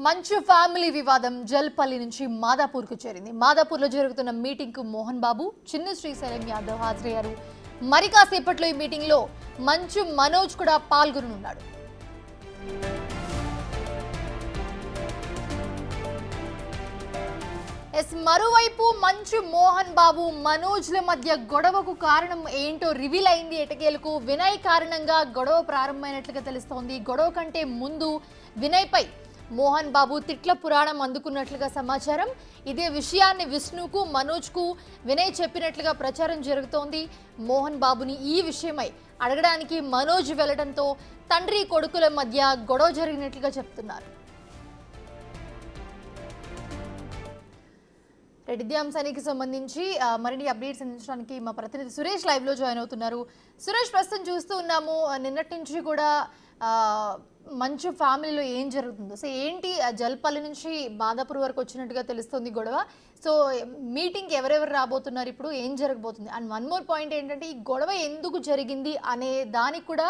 మంచు ఫ్యామిలీ వివాదం జల్పల్లి నుంచి మాదాపూర్కు చేరింది. మాదాపూర్లో జరుగుతున్న మీటింగ్కు మోహన్ బాబు, చిన్న శ్రీశైలం యాదవ్ హాజరయ్యారు. మరి కాసేపట్లో ఈ మీటింగ్లో మంచు మనోజ్ కూడా పాల్గొననున్నాడు. మరోవైపు మంచు మోహన్ బాబు మనోజ్ల మధ్య గొడవకు కారణం ఏంటో రివీల్ అయింది. ఎటకేలకు వినయ్ కారణంగా గొడవ ప్రారంభమైనట్లుగా తెలుస్తోంది. గొడవ కంటే ముందు వినయ్ పై మోహన్ బాబు తిట్ల పురాణం అందుకున్నట్లుగా సమాచారం. ఇదే విషయాన్ని విష్ణుకు మనోజ్కు వినయ్ చెప్పినట్లుగా ప్రచారం జరుగుతోంది. మోహన్ బాబుని ఈ విషయమై అడగడానికి మనోజ్ వెళ్లడంతో తండ్రి కొడుకుల మధ్య గొడవ జరిగినట్లుగా చెప్తున్నారు. ఇదే అంశానికి సంబంధించి మరిన్ని అప్డేట్స్ అందించడానికి మా ప్రతినిధి సురేష్ లైవ్లో జాయిన్ అవుతున్నారు. సురేష్, ప్రస్తుతం చూస్తూ ఉన్నాము నిన్నటి నుంచి కూడా మంచు ఫ్యామిలీలో ఏం జరుగుతుందో, సో ఏంటి జల్పల్లి నుంచి మాదాపూర్ వరకు వచ్చినట్టుగా తెలుస్తుంది గొడవ. సో మీటింగ్కి ఎవరెవరు రాబోతున్నారు, ఇప్పుడు ఏం జరగబోతుంది, అండ్ వన్ మోర్ పాయింట్ ఏంటంటే ఈ గొడవ ఎందుకు జరిగింది అనే దానికి కూడా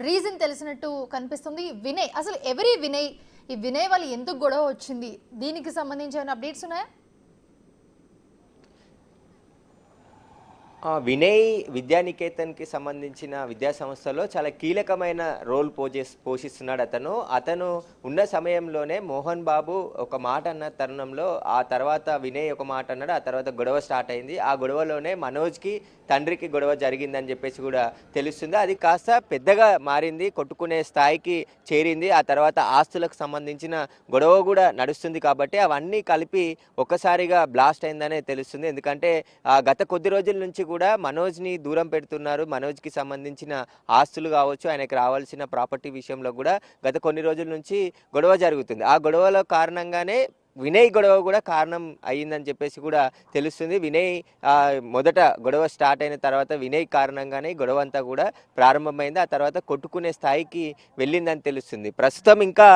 రీజన్ తెలిసినట్టు కనిపిస్తుంది. వినయ్, అసలు ఎవరి వినయ్, ఈ వినయ్ వాళ్ళు ఎందుకు గొడవ వచ్చింది, దీనికి సంబంధించి ఏమైనా అప్డేట్స్ ఉన్నాయా? వినయ్ విద్యానికేతన్కి సంబంధించిన విద్యా సంస్థలో చాలా కీలకమైన రోల్ పోషిస్తున్నాడు. అతను ఉన్న సమయంలోనే మోహన్ బాబు ఒక మాట అన్న తరుణంలో ఆ తర్వాత వినయ్ ఒక మాట అన్నాడు. ఆ తర్వాత గొడవ స్టార్ట్ అయింది. ఆ గొడవలోనే మనోజ్కి తండ్రికి గొడవ జరిగిందని చెప్పేసి కూడా తెలుస్తుంది. అది కాస్త పెద్దగా మారింది, కొట్టుకునే స్థాయికి చేరింది. ఆ తర్వాత ఆస్తులకు సంబంధించిన గొడవ కూడా నడుస్తుంది. కాబట్టి అవన్నీ కలిపి ఒక్కసారిగా బ్లాస్ట్ అయిందనే తెలుస్తుంది. ఎందుకంటే గత కొద్ది రోజుల నుంచి కూడా మనోజ్ని దూరం పెడుతున్నారు. మనోజ్కి సంబంధించిన ఆస్తులు కావచ్చు, ఆయనకు రావాల్సిన ప్రాపర్టీ విషయంలో కూడా గత కొన్ని రోజుల నుంచి గొడవ జరుగుతుంది. ఆ గొడవల కారణంగానే వినయ్ గొడవ కూడా కారణం అయ్యిందని చెప్పేసి కూడా తెలుస్తుంది. వినయ్ మొదట గొడవ స్టార్ట్ అయిన తర్వాత వినయ్ కారణంగానే గొడవ అంతా కూడా ప్రారంభమైంది. ఆ తర్వాత కొట్టుకునే స్థాయికి వెళ్ళిందని తెలుస్తుంది. ప్రస్తుతం ఇంకా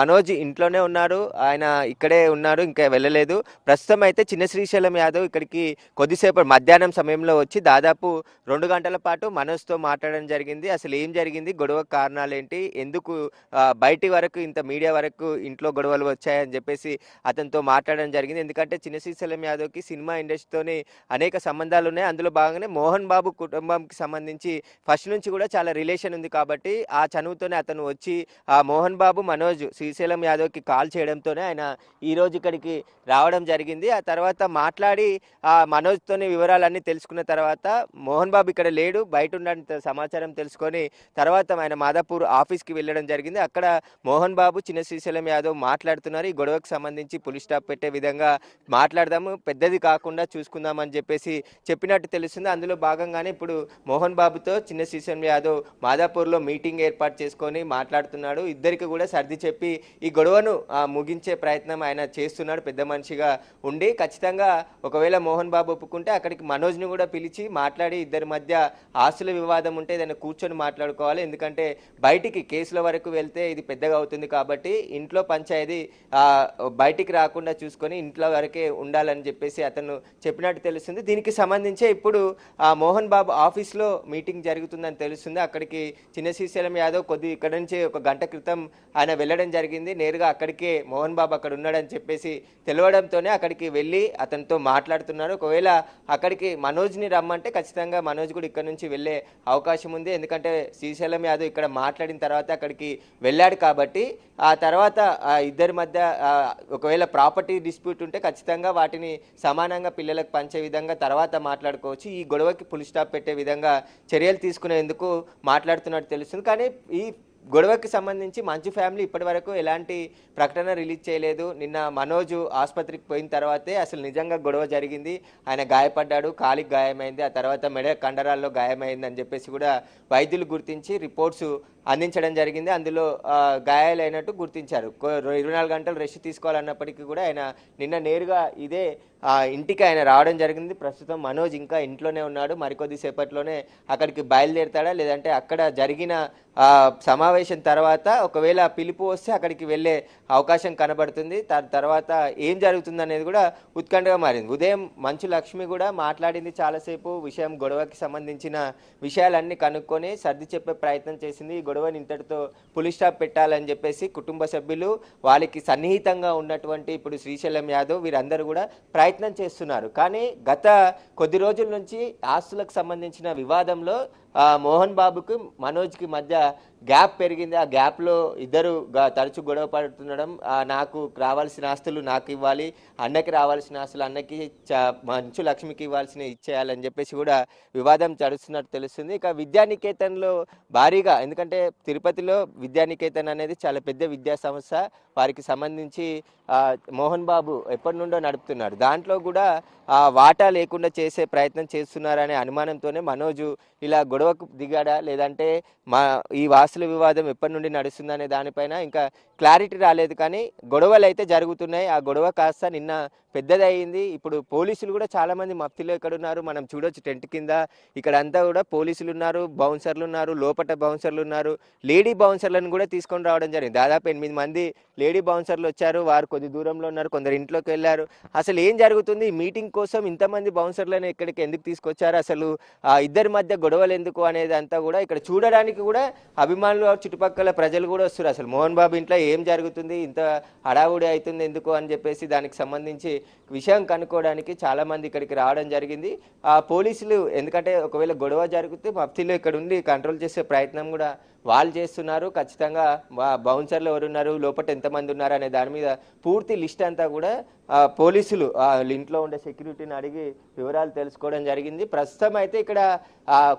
మనోజ్ ఇంట్లోనే ఉన్నారు, ఆయన ఇక్కడే ఉన్నారు, ఇంకా వెళ్ళలేదు. ప్రస్తుతం అయితే చిన్న శ్రీశైలం యాదవ్ ఇక్కడికి కొద్దిసేపు మధ్యాహ్నం సమయంలో వచ్చి దాదాపు 2 గంటల పాటు మనోజ్తో మాట్లాడడం జరిగింది. అసలు ఏం జరిగింది, గొడవ కారణాలు ఏంటి, ఎందుకు బయటి వరకు ఇంత మీడియా వరకు ఇంట్లో గొడవలు వచ్చాయని చెప్పేసి అతనితో మాట్లాడడం జరిగింది. ఎందుకంటే చిన్న శ్రీశైలం యాదవ్కి సినిమా ఇండస్ట్రీతోని అనేక సంబంధాలు ఉన్నాయి. అందులో భాగంగానే మోహన్ బాబు కుటుంబంకి సంబంధించి ఫస్ట్ నుంచి కూడా చాలా రిలేషన్ ఉంది. కాబట్టి ఆ చనువుతోనే అతను వచ్చి ఆ మోహన్ బాబు మనోజ్ శ్రీశైలం యాదవ్కి కాల్ చేయడంతోనే ఆయన ఈరోజు ఇక్కడికి రావడం జరిగింది. ఆ తర్వాత మాట్లాడి ఆ మనోజ్తోని వివరాలన్నీ తెలుసుకున్న తర్వాత మోహన్ బాబు ఇక్కడ లేడు, బయట ఉన్న సమాచారం తెలుసుకొని తర్వాత ఆయన మాదాపూర్ ఆఫీస్కి వెళ్ళడం జరిగింది. అక్కడ మోహన్ బాబు చిన్న శ్రీశైలం యాదవ్ మాట్లాడుతున్నారు. ఈ గొడవకు సంబంధించి పులి స్టాప్ పెట్టే విధంగా మాట్లాడదాము, పెద్దది కాకుండా చూసుకుందామని చెప్పేసి చెప్పినట్టు తెలుస్తుంది. అందులో భాగంగానే ఇప్పుడు మోహన్ బాబుతో చిన్న శ్రీశైలం యాదవ్ మాదాపూర్లో మీటింగ్ ఏర్పాటు చేసుకొని మాట్లాడుతున్నాడు. ఇద్దరికి కూడా సర్ది చెప్పి ఈ గొడవను ముగించే ప్రయత్నం ఆయన చేస్తున్నాడు పెద్ద మనిషిగా ఉండి. ఖచ్చితంగా ఒకవేళ మోహన్ బాబు ఒప్పుకుంటే అక్కడికి మనోజ్ని కూడా పిలిచి మాట్లాడి ఇద్దరి మధ్య ఆస్తుల వివాదం ఉంటే ఏదైనా కూర్చొని మాట్లాడుకోవాలి. ఎందుకంటే బయటికి కేసుల వరకు వెళ్తే ఇది పెద్దగా అవుతుంది. కాబట్టి ఇంట్లో పంచాయతీ బయటికి రాకుండా చూసుకొని ఇంట్లో వరకే ఉండాలని చెప్పేసి అతను చెప్పినట్టు తెలుస్తుంది. దీనికి సంబంధించి ఇప్పుడు మోహన్ బాబు ఆఫీస్లో మీటింగ్ జరుగుతుందని తెలుస్తుంది. అక్కడికి చిన్న శ్రీశైలం యాదవ్ ఇక్కడ నుంచి 1 గంట క్రితం ఆయన వెళ్ళడం జరిగింది. నేరుగా అక్కడికే మోహన్ బాబు అక్కడ ఉన్నాడని చెప్పేసి తెలవడంతోనే అక్కడికి వెళ్ళి అతనితో మాట్లాడుతున్నారు. ఒకవేళ అక్కడికి మనోజ్ని రమ్మంటే ఖచ్చితంగా మనోజ్ కూడా ఇక్కడ నుంచి వెళ్ళే అవకాశం ఉంది. ఎందుకంటే శ్రీశైలం యాదవ్ ఇక్కడ మాట్లాడిన తర్వాత అక్కడికి వెళ్ళాడు. కాబట్టి ఆ తర్వాత ఇద్దరి మధ్య ఒకవేళ ప్రాపర్టీ డిస్ప్యూట్ ఉంటే ఖచ్చితంగా వాటిని సమానంగా పిల్లలకు పంచే విధంగా తర్వాత మాట్లాడుకోవచ్చు. ఈ గొడవకి ఫుల్ స్టాప్ పెట్టే విధంగా చర్యలు తీసుకునేందుకు మాట్లాడుతున్నట్టు తెలుస్తుంది. కానీ ఈ గొడవకి సంబంధించి మంచు ఫ్యామిలీ ఇప్పటి వరకు ఎలాంటి ప్రకటన రిలీజ్ చేయలేదు. నిన్న మనోజ్ ఆసుపత్రికి పోయిన తర్వాతే అసలు నిజంగా గొడవ జరిగింది, ఆయన గాయపడ్డాడు, కాలికి గాయమైంది, ఆ తర్వాత మెడ కండరాల్లో గాయమైంది అని చెప్పేసి కూడా వైద్యులు గుర్తించి రిపోర్ట్స్ అందించడం జరిగింది. అందులో గాయాలైనట్టు గుర్తించారు. 24 గంటలు రెస్ట్ తీసుకోవాలన్నప్పటికీ కూడా ఆయన నిన్న నేరుగా ఇదే ఇంటికి ఆయన రావడం జరిగింది. ప్రస్తుతం మనోజ్ ఇంకా ఇంట్లోనే ఉన్నాడు. మరికొద్ది సేపట్లోనే అక్కడికి బయలుదేరుతాడా లేదంటే అక్కడ జరిగిన సమావేశం తర్వాత ఒకవేళ పిలుపు వస్తే అక్కడికి వెళ్ళే అవకాశం కనబడుతుంది. తర్వాత ఏం జరుగుతుంది అనేది కూడా ఉత్కంఠగా మారింది. ఉదయం మంచు లక్ష్మి కూడా మాట్లాడింది చాలాసేపు, విషయం గొడవకి సంబంధించిన విషయాలన్నీ కనుక్కొని సర్ది చెప్పే ప్రయత్నం చేసింది. ఈ గొడవని ఇంతటితో పులి స్టాప్ పెట్టాలని చెప్పేసి కుటుంబ సభ్యులు, వాళ్ళకి సన్నిహితంగా ఉన్నటువంటి ఇప్పుడు శ్రీశైలం యాదవ్ వీరందరూ కూడా ప్రయత్నం చేస్తున్నారు. కానీ గత కొద్ది రోజుల నుంచి ఆస్తులకు సంబంధించిన వివాదంలో మోహన్ బాబుకి మనోజ్కి మధ్య గ్యాప్ పెరిగింది. ఆ గ్యాప్లో ఇద్దరు తరచు గొడవ పడుతుండడం, నాకు రావాల్సిన ఆస్తులు నాకు ఇవ్వాలి, అన్నకి రావాల్సిన ఆస్తులు అన్నకి, మంచు లక్ష్మికి ఇవ్వాల్సిన ఇచ్చేయాలని చెప్పేసి కూడా వివాదం చడుస్తున్నట్టు తెలుస్తుంది. ఇక విద్యానికేతన్లో భారీగా, ఎందుకంటే తిరుపతిలో విద్యానికేతన్ అనేది చాలా పెద్ద విద్యా సంస్థ, వారికి సంబంధించి మోహన్ బాబు ఎప్పటి నుండో నడుపుతున్నారు. దాంట్లో కూడా వాటా లేకుండా చేసే ప్రయత్నం చేస్తున్నారనే అనుమానంతోనే మనోజు ఇలా గొడవకు దిగాడా, లేదంటే ఈ వాసుల వివాదం ఎప్పటి నుండి నడుస్తుందనే దానిపైన ఇంకా క్లారిటీ రాలేదు. కానీ గొడవలు అయితే జరుగుతున్నాయి. ఆ గొడవ కాస్త నిన్న పెద్దదయ్యింది. ఇప్పుడు పోలీసులు కూడా చాలామంది మఫ్తిలో ఇక్కడ ఉన్నారు, మనం చూడొచ్చు టెంట్ కింద. ఇక్కడ అంతా కూడా పోలీసులు ఉన్నారు, బౌన్సర్లు ఉన్నారు, లోపల బౌన్సర్లు ఉన్నారు, లేడీ బౌన్సర్లను కూడా తీసుకొని రావడం జరిగింది. దాదాపు 8 మంది లేడీ బౌన్సర్లు వచ్చారు. వారు కొద్ది దూరంలో ఉన్నారు, కొందరు ఇంట్లోకి వెళ్ళారు. అసలు ఏం జరుగుతుంది, మీటింగ్ కోసం ఇంతమంది బౌన్సర్లను ఇక్కడికి ఎందుకు తీసుకొచ్చారు, అసలు ఇద్దరి మధ్య గొడవలు ఎందుకు అనేది అంతా కూడా ఇక్కడ చూడడానికి కూడా అభిమానులు, చుట్టుపక్కల ప్రజలు కూడా వస్తారు. అసలు మోహన్ బాబు ఇంట్లో ఏం జరుగుతుంది, ఇంత హడావుడి అవుతుంది ఎందుకు అని చెప్పేసి దానికి సంబంధించి విషయం కనుక్కోవడానికి చాలా మంది ఇక్కడికి రావడం జరిగింది. పోలీసులు, ఎందుకంటే ఒకవేళ గొడవ జరిగితే మఫ్తీలో ఇక్కడ ఉండి కంట్రోల్ చేసే ప్రయత్నం కూడా వాళ్ళు చేస్తున్నారు. ఖచ్చితంగా బౌన్సర్లు ఎవరున్నారు, లోపల ఎంతమంది ఉన్నారు అనే దాని మీద పూర్తి లిస్ట్ అంతా కూడా పోలీసులు ఇంట్లో ఉండే సెక్యూరిటీని అడిగి వివరాలు తెలుసుకోవడం జరిగింది. ప్రస్తుతం అయితే ఇక్కడ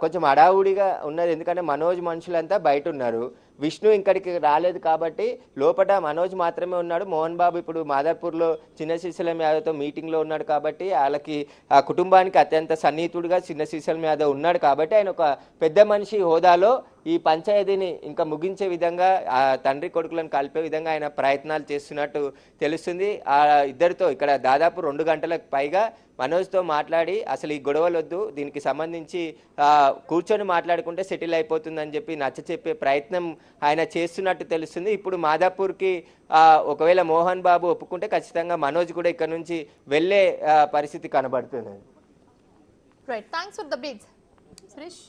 కొంచెం హడావుడిగా ఉన్నది, ఎందుకంటే మనోజ్ మనుషులంతా బయట ఉన్నారు. విష్ణు ఇక్కడికి రాలేదు కాబట్టి లోపల మనోజ్ మాత్రమే ఉన్నాడు. మోహన్ బాబు ఇప్పుడు మాదాపూర్లో చిన్న శ్రీశైలం యాదవ్తో మీటింగ్లో ఉన్నాడు కాబట్టి, వాళ్ళకి ఆ కుటుంబానికి అత్యంత సన్నిహితుడిగా చిన్న శ్రీశైలం యాదవ్ ఉన్నాడు కాబట్టి ఆయన ఒక పెద్ద మనిషి హోదాలో ఈ పంచాయతీని ఇంకా ముగించే విధంగా, తండ్రి కొడుకులను కలిపే విధంగా ఆయన ప్రయత్నాలు చేస్తున్నట్టు తెలుస్తుంది. ఆ ఇద్దరితో ఇక్కడ దాదాపు 2 గంటలకు పైగా మనోజ్తో మాట్లాడి అసలు ఈ గొడవలు వద్దు, దీనికి సంబంధించి కూర్చొని మాట్లాడుకుంటే సెటిల్ అయిపోతుందని చెప్పి నచ్చచెప్పే ప్రయత్నం ఆయన చేస్తున్నట్టు తెలుస్తుంది. ఇప్పుడు మాదాపూర్కి ఒకవేళ మోహన్ బాబు ఒప్పుకుంటే ఖచ్చితంగా మనోజ్ కూడా ఇక్కడ నుంచి వెళ్ళే పరిస్థితి కనబడుతుంది. Right, thanks for the updates Suresh.